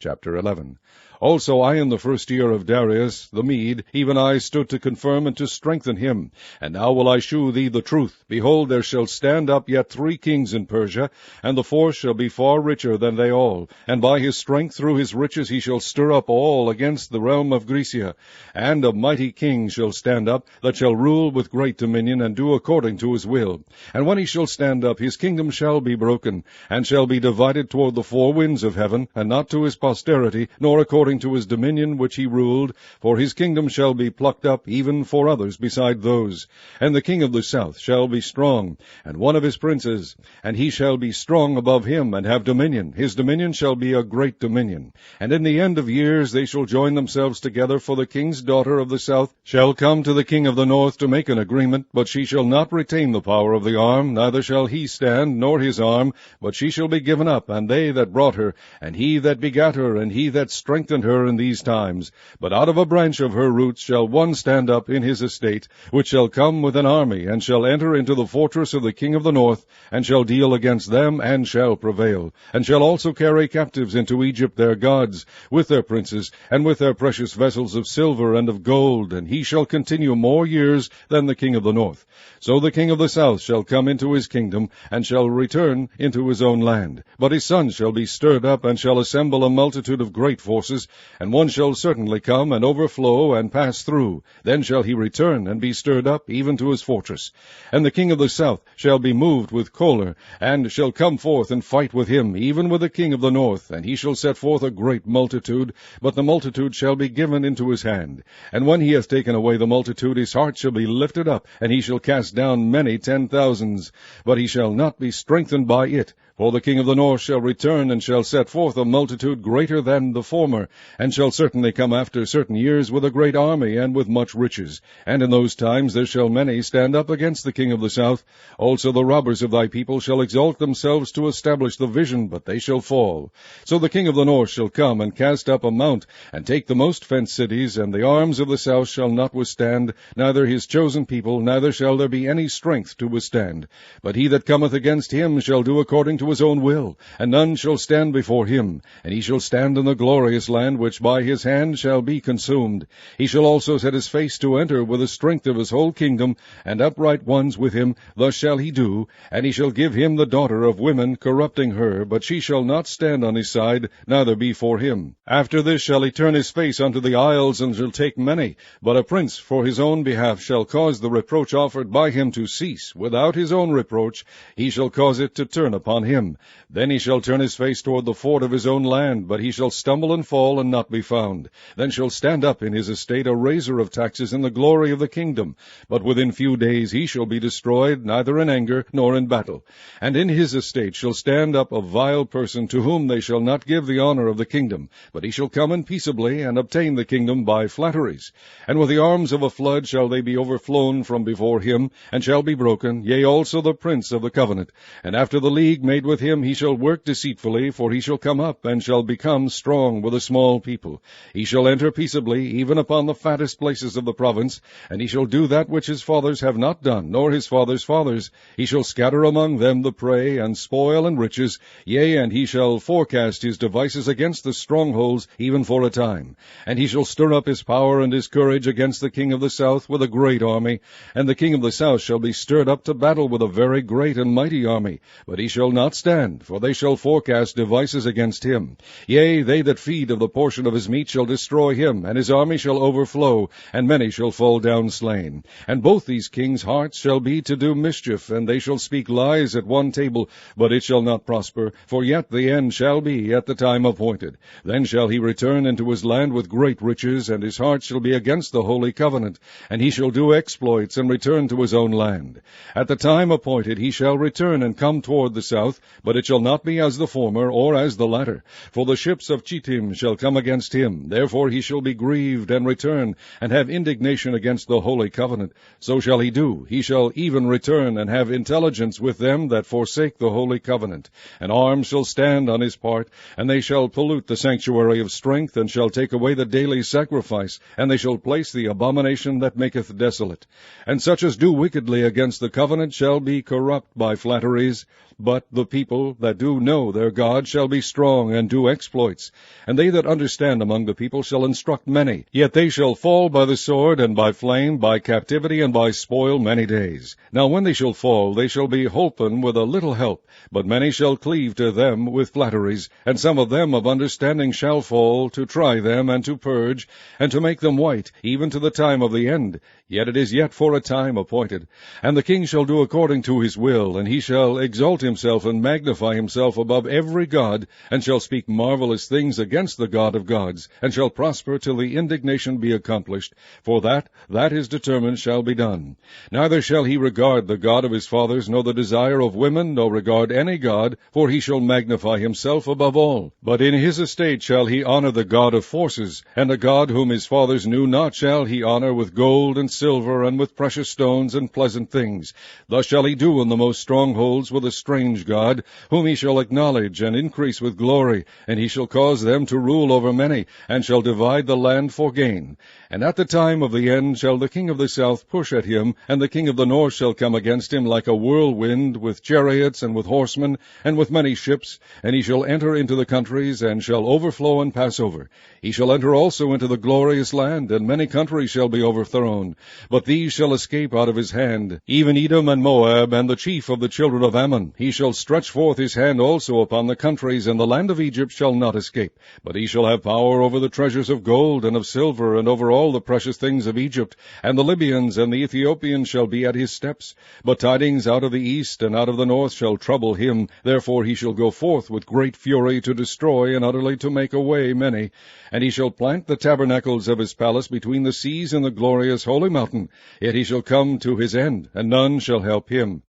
Chapter 11. Also I in the first year of Darius the Mede, even I stood to confirm and to strengthen him. And now will I shew thee the truth. Behold, there shall stand up yet 3 kings in Persia, and the fourth shall be far richer than they all. And by his strength through his riches he shall stir up all against the realm of Grecia. And a mighty king shall stand up, that shall rule with great dominion, and do according to his will. And when he shall stand up, his kingdom shall be broken, and shall be divided toward the 4 winds of heaven, and not to his posterity, nor according to his dominion which he ruled, for his kingdom shall be plucked up even for others beside those. And the king of the south shall be strong, and one of his princes, and he shall be strong above him, and have dominion. His dominion shall be a great dominion. And in the end of years they shall join themselves together, for the king's daughter of the south shall come to the king of the north to make an agreement, but she shall not retain the power of the arm, neither shall he stand, nor his arm, but she shall be given up, and they that brought her, and he that begat her, and he that strengthened her in these times. But out of a branch of her roots shall one stand up in his estate, which shall come with an army, and shall enter into the fortress of the king of the north, and shall deal against them, and shall prevail, and shall also carry captives into Egypt their gods, with their princes, and with their precious vessels of silver and of gold, and he shall continue more years than the king of the north. So the king of the south shall come into his kingdom, and shall return into his own land. But his sons shall be stirred up, and shall assemble a multitude of great forces, and one shall certainly come, and overflow, and pass through. Then shall he return, and be stirred up, even to his fortress. And the king of the south shall be moved with choler, and shall come forth and fight with him, even with the king of the north, and he shall set forth a great multitude, but the multitude shall be given into his hand. And when he hath taken away the multitude, his heart shall be lifted up, and he shall cast down many 10,000s, but he shall not be strengthened by it. For the king of the north shall return, and shall set forth a multitude greater than the former, and shall certainly come after certain years with a great army, and with much riches. And in those times there shall many stand up against the king of the south. Also the robbers of thy people shall exalt themselves to establish the vision, but they shall fall. So the king of the north shall come, and cast up a mount, and take the most fenced cities, and the arms of the south shall not withstand, neither his chosen people, neither shall there be any strength to withstand. But he that cometh against him shall do according to his own will, and none shall stand before him. And he shall stand in the glorious land, which by his hand shall be consumed. He shall also set his face to enter with the strength of his whole kingdom, and upright ones with him. Thus shall he do. And he shall give him the daughter of women, corrupting her, but she shall not stand on his side, neither be for him. After this shall he turn his face unto the isles, and shall take many. But a prince for his own behalf shall cause the reproach offered by him to cease. Without his own reproach he shall cause it to turn upon him. Then he shall turn his face toward the fort of his own land, but he shall stumble and fall, and not be found. Then shall stand up in his estate a raiser of taxes in the glory of the kingdom. But within few days he shall be destroyed, neither in anger nor in battle. And in his estate shall stand up a vile person, to whom they shall not give the honor of the kingdom, but he shall come in peaceably, and obtain the kingdom by flatteries. And with the arms of a flood shall they be overflown from before him, and shall be broken, yea, also the prince of the covenant. And after the league made with him he shall work deceitfully, for he shall come up, and shall become strong with a small people. He shall enter peaceably, even upon the fattest places of the province, and he shall do that which his fathers have not done, nor his fathers' fathers. He shall scatter among them the prey, and spoil and riches, yea, and he shall forecast his devices against the strongholds, even for a time. And he shall stir up his power and his courage against the king of the south with a great army. And the king of the south shall be stirred up to battle with a very great and mighty army, but he shall not stand, for they shall forecast devices against him. Yea, they that feed of the portion of his meat shall destroy him, and his army shall overflow, and many shall fall down slain. And both these kings' hearts shall be to do mischief, and they shall speak lies at one table, but it shall not prosper, for yet the end shall be at the time appointed. Then shall he return into his land with great riches, and his heart shall be against the holy covenant, and he shall do exploits, and return to his own land. At the time appointed he shall return, and come toward the south, but it shall not be as the former, or as the latter. For the ships of Chittim shall come against him. Therefore he shall be grieved, and return, and have indignation against the holy covenant. So shall he do. He shall even return, and have intelligence with them that forsake the holy covenant. And arms shall stand on his part, and they shall pollute the sanctuary of strength, and shall take away the daily sacrifice, and they shall place the abomination that maketh desolate. And such as do wickedly against the covenant shall be corrupt by flatteries, but the people that do know their God shall be strong and do exploits, and they that understand among the people shall instruct many. Yet they shall fall by the sword, and by flame, by captivity, and by spoil many days. Now when they shall fall, they shall be holpen with a little help, but many shall cleave to them with flatteries, and some of them of understanding shall fall, to try them, and to purge, and to make them white, even to the time of the end. Yet it is yet for a time appointed. And the king shall do according to his will, and he shall exalt himself and magnify himself above every god, and shall speak marvelous things against the God of gods, and shall prosper till the indignation be accomplished, for that is determined shall be done. Neither shall he regard the God of his fathers, nor the desire of women, nor regard any god, for he shall magnify himself above all. But in his estate shall he honor the God of forces, and a God whom his fathers knew not shall he honor with gold and silver, and with precious stones and pleasant things. Thus shall he do in the most strongholds with a strange God, whom he shall acknowledge and increase with glory, and he shall cause them to rule over many, and shall divide the land for gain. And at the time of the end shall the king of the south push at him, and the king of the north shall come against him like a whirlwind, with chariots, and with horsemen, and with many ships, and he shall enter into the countries, and shall overflow and pass over. He shall enter also into the glorious land, and many countries shall be overthrown. But these shall escape out of his hand, even Edom and Moab, and the chief of the children of Ammon. He shall stretch forth his hand also upon the countries, and the land of Egypt shall not escape. But he shall have power over the treasures of gold and of silver, and over all the precious things of Egypt. And the Libyans and the Ethiopians shall be at his steps. But tidings out of the east and out of the north shall trouble him. Therefore he shall go forth with great fury to destroy, and utterly to make away many. And he shall plant the tabernacles of his palace between the seas and the glorious holy mountain. Yet he shall come to his end, and none shall help him.